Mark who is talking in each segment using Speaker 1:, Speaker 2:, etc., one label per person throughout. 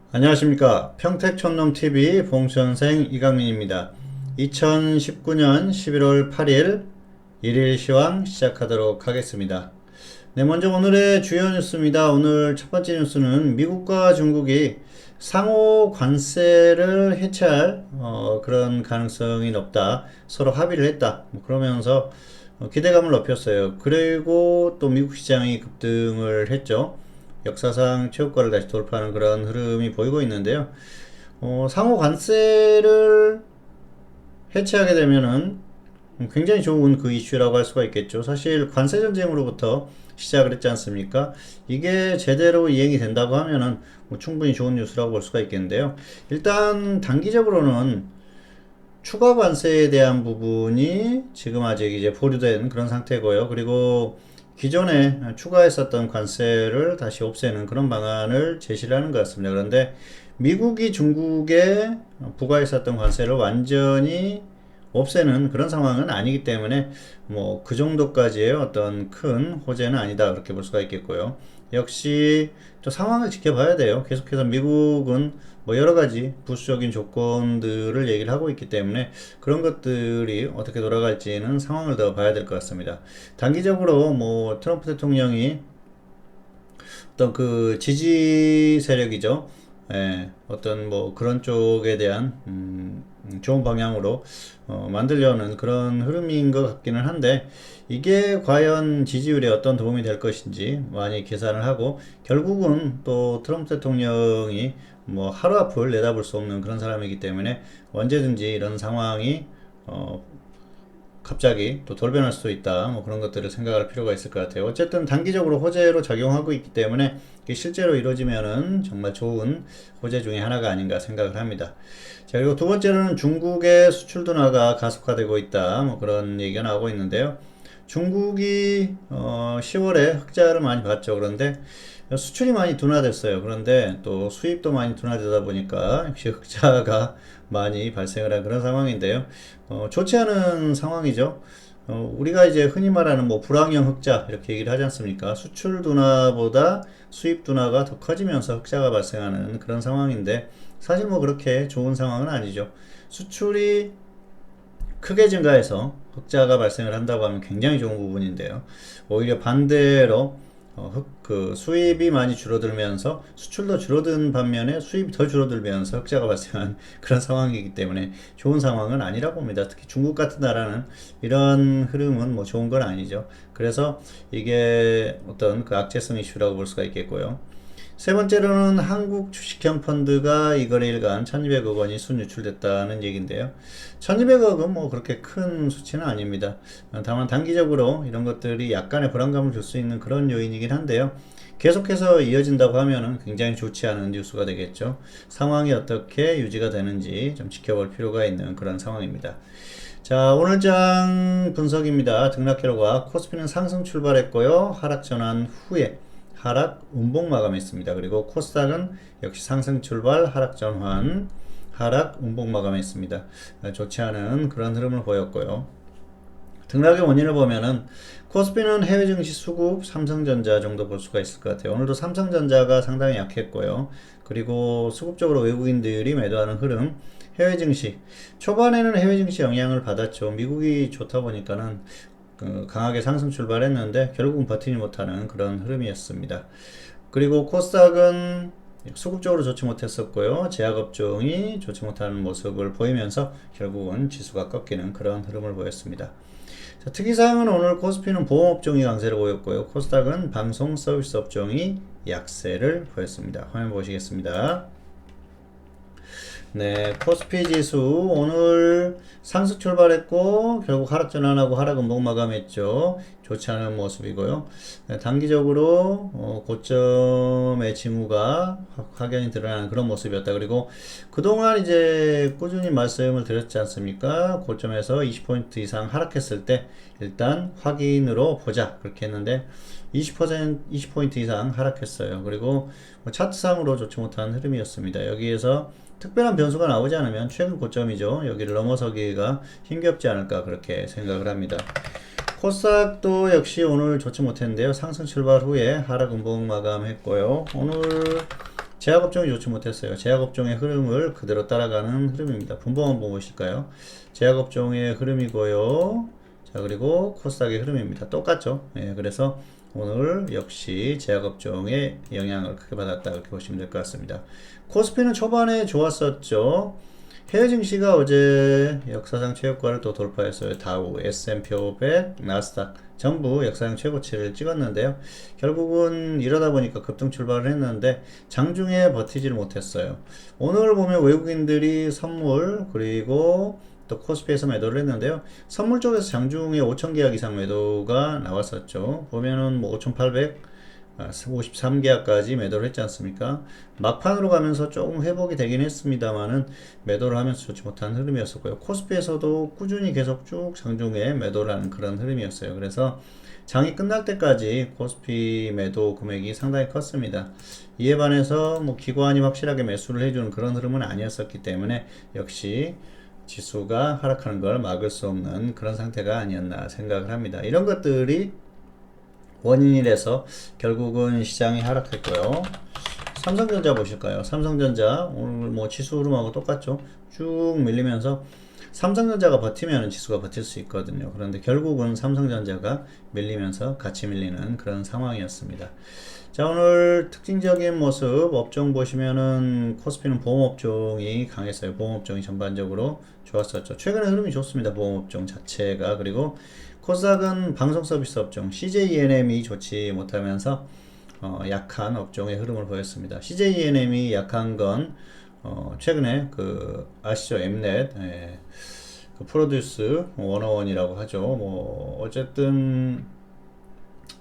Speaker 1: 안녕하십니까. 평택촌놈TV 봉선생 이강민입니다. 2019년 11월 8일 일일 시황 시작하도록 하겠습니다. 네, 먼저 오늘의 주요 뉴스입니다. 오늘 첫 번째 뉴스는 미국과 중국이 상호 관세를 해체할 그런 가능성이 높다. 서로 합의를 했다. 그러면서 기대감을 높였어요. 그리고 또 미국 시장이 급등을 했죠. 역사상 최고가를 다시 돌파하는 그런 흐름이 보이고 있는데요. 상호 관세를 해체하게 되면은 굉장히 좋은 그 이슈라고 할 수가 있겠죠. 사실 관세 전쟁으로부터 시작을 했지 않습니까? 이게 제대로 이행이 된다고 하면은 뭐 충분히 좋은 뉴스라고 볼 수가 있겠는데요. 일단 단기적으로는 추가 관세에 대한 부분이 지금 아직 이제 보류된 그런 상태고요. 그리고 기존에 추가했었던 관세를 다시 없애는 그런 방안을 제시를 하는 것 같습니다. 그런데 미국이 중국에 부과했었던 관세를 완전히 없애는 그런 상황은 아니기 때문에 뭐 그 정도까지의 어떤 큰 호재는 아니다 그렇게 볼 수가 있겠고요. 역시 또 상황을 지켜봐야 돼요. 계속해서 미국은 뭐 여러 가지 부수적인 조건들을 얘기를 하고 있기 때문에 그런 것들이 어떻게 돌아갈지는 상황을 더 봐야 될 것 같습니다. 단기적으로 뭐 트럼프 대통령이 어떤 그 지지 세력이죠. 예, 어떤 뭐 그런 쪽에 대한 좋은 방향으로 만들려는 그런 흐름인 것 같기는 한데 이게 과연 지지율에 어떤 도움이 될 것인지 많이 계산을 하고 결국은 또 트럼프 대통령이 뭐 하루 앞을 내다볼 수 없는 그런 사람이기 때문에 언제든지 이런 상황이 어, 갑자기 또 돌변할 수도 있다. 뭐 그런 것들을 생각할 필요가 있을 것 같아요. 어쨌든 단기적으로 호재로 작용하고 있기 때문에 이게 실제로 이루어지면은 정말 좋은 호재 중에 하나가 아닌가 생각을 합니다. 자, 그리고 두 번째로는 중국의 수출 둔화가 가속화되고 있다. 뭐 그런 얘기가 나오고 있는데요. 중국이 10월에 흑자를 많이 봤죠. 그런데 수출이 많이 둔화됐어요. 그런데 또 수입도 많이 둔화되다 보니까 역시 흑자가 많이 발생을 한 그런 상황인데요. 좋지 않은 상황이죠. 우리가 이제 흔히 말하는 뭐 불황형 흑자 이렇게 얘기를 하지 않습니까? 수출 둔화보다 수입 둔화가 더 커지면서 흑자가 발생하는 그런 상황인데 사실 뭐 그렇게 좋은 상황은 아니죠. 수출이 크게 증가해서 흑자가 발생을 한다고 하면 굉장히 좋은 부분인데요. 오히려 반대로 그 수입이 많이 줄어들면서 수출도 줄어든 반면에 수입이 더 줄어들면서 흑자가 발생한 그런 상황이기 때문에 좋은 상황은 아니라고 봅니다. 특히 중국 같은 나라는 이런 흐름은 뭐 좋은 건 아니죠. 그래서 이게 어떤 그 악재성 이슈라고 볼 수가 있겠고요. 세 번째로는 한국 주식형 펀드가 이거래일간 1200억 원이 순유출됐다는 얘기인데요. 1200억은 뭐 그렇게 큰 수치는 아닙니다. 다만 단기적으로 이런 것들이 약간의 불안감을 줄 수 있는 그런 요인이긴 한데요. 계속해서 이어진다고 하면은 굉장히 좋지 않은 뉴스가 되겠죠. 상황이 어떻게 유지가 되는지 좀 지켜볼 필요가 있는 그런 상황입니다. 자, 오늘장 분석입니다. 등락 결과 코스피는 상승 출발했고요. 하락 전환 후에 하락 운봉 마감했습니다. 그리고 코스닥은 역시 상승 출발 하락 전환 하락 운봉 마감했습니다. 좋지 않은 그런 흐름을 보였고요. 등락의 원인을 보면은 코스피는 해외 증시 수급 삼성전자 정도 볼 수가 있을 것 같아요. 오늘도 삼성전자가 상당히 약했고요. 그리고 수급적으로 외국인들이 매도하는 흐름, 해외 증시 초반에는 해외 증시 영향을 받았죠. 미국이 좋다 보니까는 강하게 상승 출발했는데 결국은 버티지 못하는 그런 흐름이었습니다. 그리고 코스닥은 수급적으로 좋지 못했었고요. 제약업종이 좋지 못하는 모습을 보이면서 결국은 지수가 꺾이는 그런 흐름을 보였습니다. 자, 특이사항은 오늘 코스피는 보험업종이 강세를 보였고요. 코스닥은 방송 서비스 업종이 약세를 보였습니다. 화면 보시겠습니다. 네, 코스피 지수 오늘 상승 출발했고 결국 하락 전환하고 하락 음봉 마감했죠. 좋지 않은 모습이고요. 네, 단기적으로 고점의 징후가 확연히 드러나는 그런 모습이었다. 그리고 그동안 이제 꾸준히 말씀을 드렸지 않습니까? 고점에서 20포인트 이상 하락했을 때 일단 확인으로 보자 그렇게 했는데 20포인트 이상 하락했어요. 그리고 뭐 차트상으로 좋지 못한 흐름이었습니다. 여기에서 특별한 변수가 나오지 않으면 최근 고점이죠. 여기를 넘어서기가 힘겹지 않을까 그렇게 생각을 합니다. 코스닥도 역시 오늘 좋지 못했는데요. 상승 출발 후에 하락 음봉 마감했고요. 오늘 제약업종이 좋지 못했어요. 제약업종의 흐름을 그대로 따라가는 흐름입니다. 분봉 한번 보실까요? 제약업종의 흐름이고요. 자, 그리고 코스닥의 흐름입니다. 똑같죠? 예, 그래서 오늘 역시 제약업종의 영향을 크게 받았다, 이렇게 보시면 될 것 같습니다. 코스피는 초반에 좋았었죠. 해외 증시가 어제 역사상 최고가를 또 돌파했어요. 다우, S&P 500, 나스닥 전부 역사상 최고치를 찍었는데요. 결국은 이러다 보니까 급등 출발을 했는데 장중에 버티지를 못했어요. 오늘 보면 외국인들이 선물 그리고 또 코스피에서 매도를 했는데요. 선물 쪽에서 장중에 5,000계약 이상 매도가 나왔었죠. 보면은 뭐 5,800, 53계약까지 매도를 했지 않습니까? 막판으로 가면서 조금 회복이 되긴 했습니다만은 매도를 하면서 좋지 못한 흐름이었었고요. 코스피에서도 꾸준히 계속 쭉 장중에 매도를 하는 그런 흐름이었어요. 그래서 장이 끝날 때까지 코스피 매도 금액이 상당히 컸습니다. 이에 반해서 뭐 기관이 확실하게 매수를 해주는 그런 흐름은 아니었었기 때문에 역시 지수가 하락하는 걸 막을 수 없는 그런 상태가 아니었나 생각을 합니다. 이런 것들이 원인이 돼서 결국은 시장이 하락했고요. 삼성전자 보실까요? 삼성전자 오늘 뭐 지수 흐름하고 똑같죠? 쭉 밀리면서 삼성전자가 버티면 지수가 버틸 수 있거든요. 그런데 결국은 삼성전자가 밀리면서 같이 밀리는 그런 상황이었습니다. 자, 오늘 특징적인 모습 업종 보시면은 코스피는 보험업종이 강했어요. 보험업종이 전반적으로 좋았었죠. 최근에 흐름이 좋습니다. 보험업종 자체가. 그리고 코스닥은 방송서비스 업종 CJENM이 좋지 못하면서 약한 업종의 흐름을 보였습니다. CJENM이 약한 건 최근에 그 아시죠? 엠넷, 예, 그 프로듀스 101이라고 하죠. 뭐 어쨌든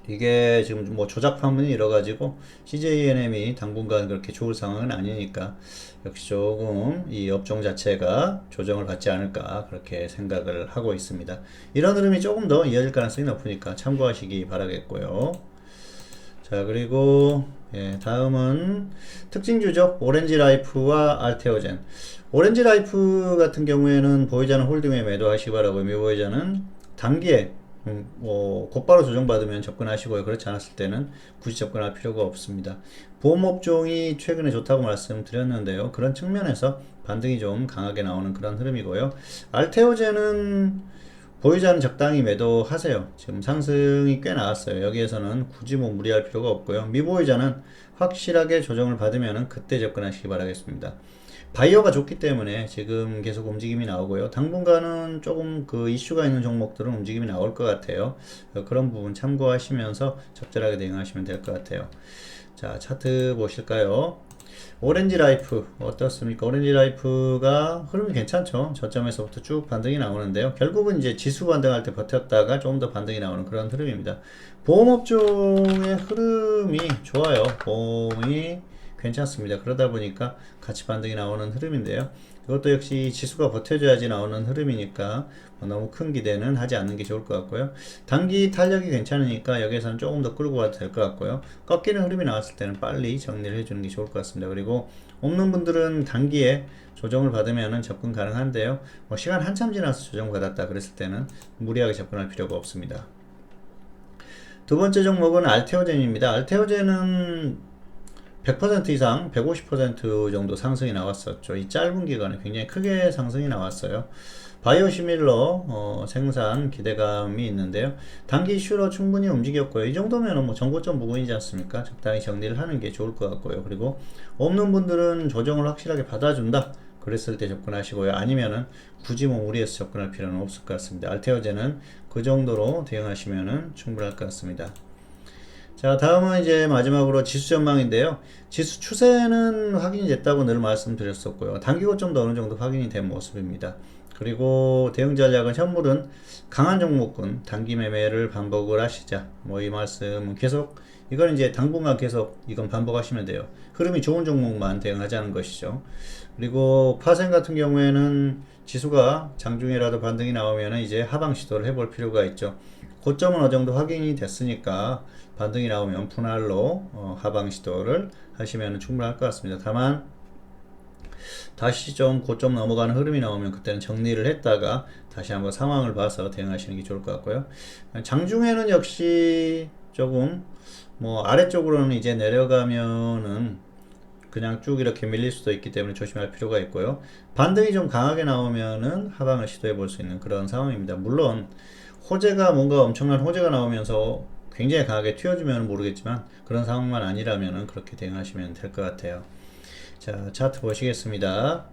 Speaker 1: 이게 지금 뭐 조작 파문이 일어가지고 CJENM이 당분간 그렇게 좋을 상황은 아니니까 역시 조금 이 업종 자체가 조정을 받지 않을까 그렇게 생각을 하고 있습니다. 이런 흐름이 조금 더 이어질 가능성이 높으니까 참고하시기 바라겠고요. 자, 그리고 예, 다음은 특징주죠. 오렌지라이프와 알테오젠. 오렌지라이프 같은 경우에는 보유자는 홀딩에 매도하시기 바라고요. 미보유자는 단기에 뭐 곧바로 조정받으면 접근하시고요. 그렇지 않았을 때는 굳이 접근할 필요가 없습니다. 보험업종이 최근에 좋다고 말씀드렸는데요. 그런 측면에서 반등이 좀 강하게 나오는 그런 흐름이고요. 알테오젠은 보유자는 적당히 매도하세요. 지금 상승이 꽤 나왔어요. 여기에서는 굳이 뭐 무리할 필요가 없고요. 미보유자는 확실하게 조정을 받으면 그때 접근하시기 바라겠습니다. 바이오가 좋기 때문에 지금 계속 움직임이 나오고요. 당분간은 조금 그 이슈가 있는 종목들은 움직임이 나올 것 같아요. 그런 부분 참고하시면서 적절하게 대응하시면 될 것 같아요. 자, 차트 보실까요? 오렌지 라이프 어떻습니까? 오렌지 라이프가 흐름이 괜찮죠? 저점에서부터 쭉 반등이 나오는데요. 결국은 이제 지수 반등할 때 버텼다가 조금 더 반등이 나오는 그런 흐름입니다. 보험업종의 흐름이 좋아요. 보험이 괜찮습니다. 그러다 보니까 같이 반등이 나오는 흐름인데요. 이것도 역시 지수가 버텨줘야지 나오는 흐름이니까 너무 큰 기대는 하지 않는 게 좋을 것 같고요. 단기 탄력이 괜찮으니까 여기에서는 조금 더 끌고 가도 될 것 같고요. 꺾이는 흐름이 나왔을 때는 빨리 정리를 해주는 게 좋을 것 같습니다. 그리고 없는 분들은 단기에 조정을 받으면 접근 가능한데요. 뭐 시간 한참 지나서 조정받았다 그랬을 때는 무리하게 접근할 필요가 없습니다. 두 번째 종목은 알테오젠입니다. 알테오젠은 100% 이상 150% 정도 상승이 나왔었죠. 이 짧은 기간에 굉장히 크게 상승이 나왔어요. 바이오시밀러 생산 기대감이 있는데요. 단기 이슈로 충분히 움직였고요. 이 정도면 뭐 정고점 부근이지 않습니까? 적당히 정리를 하는 게 좋을 것 같고요. 그리고 없는 분들은 조정을 확실하게 받아준다. 그랬을 때 접근하시고요. 아니면은 굳이 뭐 무리해서 접근할 필요는 없을 것 같습니다. 알테오젠은 그 정도로 대응하시면은 충분할 것 같습니다. 자, 다음은 이제 마지막으로 지수 전망인데요. 지수 추세는 확인이 됐다고 늘 말씀드렸었고요. 단기 고점도 어느 정도 확인이 된 모습입니다. 그리고 대응 전략은 현물은 강한 종목군 단기 매매를 반복을 하시자. 뭐 이 말씀 계속 이건 이제 당분간 계속 이건 반복하시면 돼요. 흐름이 좋은 종목만 대응하자는 것이죠. 그리고 파생 같은 경우에는 지수가 장중에라도 반등이 나오면 이제 하방 시도를 해볼 필요가 있죠. 고점은 어느 정도 확인이 됐으니까 반등이 나오면 분할로 하방 시도를 하시면 충분할 것 같습니다. 다만 다시 좀 고점 넘어가는 흐름이 나오면 그때는 정리를 했다가 다시 한번 상황을 봐서 대응하시는 게 좋을 것 같고요. 장중에는 역시 조금 뭐 아래쪽으로는 이제 내려가면은 그냥 쭉 이렇게 밀릴 수도 있기 때문에 조심할 필요가 있고요. 반등이 좀 강하게 나오면은 하방을 시도해 볼 수 있는 그런 상황입니다. 물론 호재가 뭔가 엄청난 호재가 나오면서 굉장히 강하게 튀어주면 모르겠지만 그런 상황만 아니라면은 그렇게 대응하시면 될 것 같아요. 자, 차트 보시겠습니다.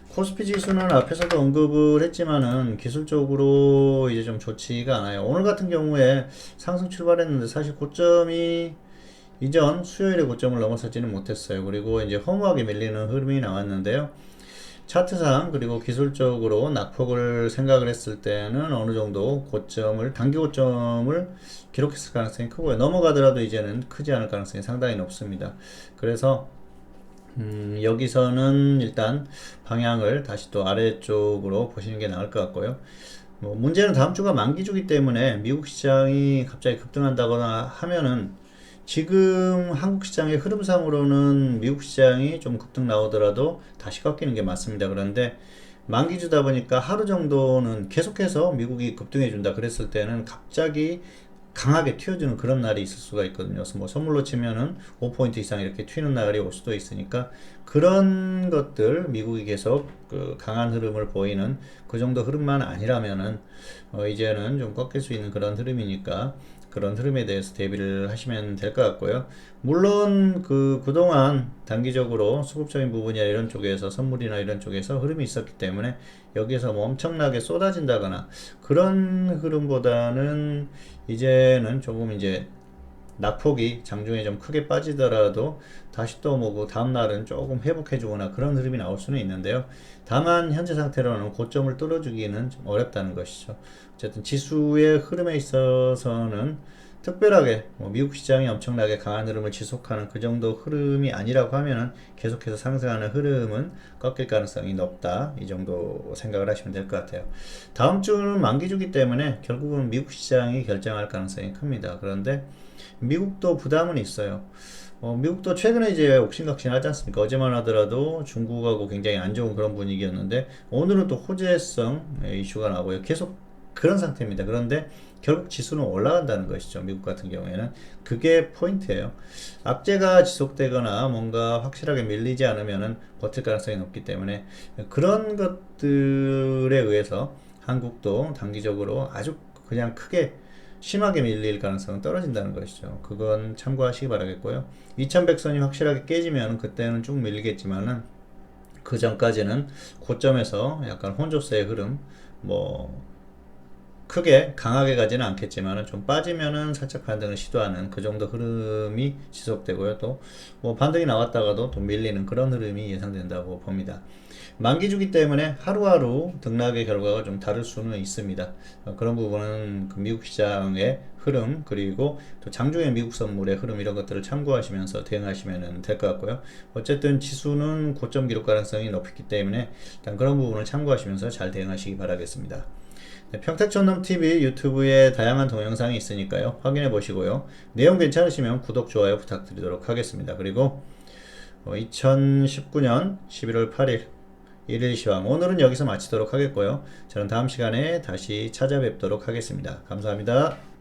Speaker 1: 코스피 지수는 앞에서도 언급을 했지만은 기술적으로 이제 좀 좋지가 않아요. 오늘 같은 경우에 상승 출발했는데 사실 고점이 이전 수요일의 고점을 넘어서지는 못했어요. 그리고 이제 허무하게 밀리는 흐름이 나왔는데요. 차트상 그리고 기술적으로 낙폭을 생각을 했을 때는 어느 정도 고점을 단기 고점을 기록했을 가능성이 크고요. 넘어가더라도 이제는 크지 않을 가능성이 상당히 높습니다. 그래서 여기서는 일단 방향을 다시 또 아래쪽으로 보시는 게 나을 것 같고요. 뭐 문제는 다음 주가 만기주기 때문에 미국 시장이 갑자기 급등한다거나 하면은 지금 한국 시장의 흐름상으로는 미국 시장이 좀 급등 나오더라도 다시 꺾이는 게 맞습니다. 그런데 만기주다 보니까 하루 정도는 계속해서 미국이 급등해 준다 그랬을 때는 갑자기 강하게 튀어주는 그런 날이 있을 수가 있거든요. 그래서 뭐 선물로 치면은 5포인트 이상 이렇게 튀는 날이 올 수도 있으니까 그런 것들 미국이 계속 그 강한 흐름을 보이는 그 정도 흐름만 아니라면은 이제는 좀 꺾일 수 있는 그런 흐름이니까 그런 흐름에 대해서 대비를 하시면 될 것 같고요. 물론 그동안 단기적으로 수급적인 부분이나 이런 쪽에서 선물이나 이런 쪽에서 흐름이 있었기 때문에 여기에서 뭐 엄청나게 쏟아진다거나 그런 흐름보다는 이제는 조금 이제 낙폭이 장중에 좀 크게 빠지더라도 다시 또 뭐 그 다음날은 조금 회복해주거나 그런 흐름이 나올 수는 있는데요. 다만 현재 상태로는 고점을 뚫어주기는 좀 어렵다는 것이죠. 어쨌든 지수의 흐름에 있어서는 특별하게 뭐 미국 시장이 엄청나게 강한 흐름을 지속하는 그 정도 흐름이 아니라고 하면은 계속해서 상승하는 흐름은 꺾일 가능성이 높다. 이 정도 생각을 하시면 될 것 같아요. 다음 주는 만기주기 때문에 결국은 미국 시장이 결정할 가능성이 큽니다. 그런데 미국도 부담은 있어요. 미국도 최근에 이제 옥신각신 하지 않습니까? 어제만 하더라도 중국하고 굉장히 안 좋은 그런 분위기였는데 오늘은 또 호재성 이슈가 나오고요. 계속 그런 상태입니다. 그런데 결국 지수는 올라간다는 것이죠. 미국 같은 경우에는 그게 포인트예요. 악재가 지속되거나 뭔가 확실하게 밀리지 않으면은 버틸 가능성이 높기 때문에 그런 것들에 의해서 한국도 단기적으로 아주 그냥 크게 심하게 밀릴 가능성은 떨어진다는 것이죠. 그건 참고하시기 바라겠고요. 2100선이 확실하게 깨지면 그때는 쭉 밀리겠지만은 그 전까지는 고점에서 약간 혼조세의 흐름 뭐 크게 강하게 가지는 않겠지만 좀 빠지면은 살짝 반등을 시도하는 그 정도 흐름이 지속되고요. 또 뭐 반등이 나왔다가도 또 밀리는 그런 흐름이 예상된다고 봅니다. 만기주기 때문에 하루하루 등락의 결과가 좀 다를 수는 있습니다. 그런 부분은 그 미국 시장의 흐름 그리고 또 장중의 미국 선물의 흐름 이런 것들을 참고하시면서 대응하시면 될 것 같고요. 어쨌든 지수는 고점 기록 가능성이 높기 때문에 일단 그런 부분을 참고하시면서 잘 대응하시기 바라겠습니다. 네, 평택촌놈TV 유튜브에 다양한 동영상이 있으니까요. 확인해 보시고요. 내용 괜찮으시면 구독, 좋아요 부탁드리도록 하겠습니다. 그리고 2019년 11월 8일 일일 시황 오늘은 여기서 마치도록 하겠고요. 저는 다음 시간에 다시 찾아뵙도록 하겠습니다. 감사합니다.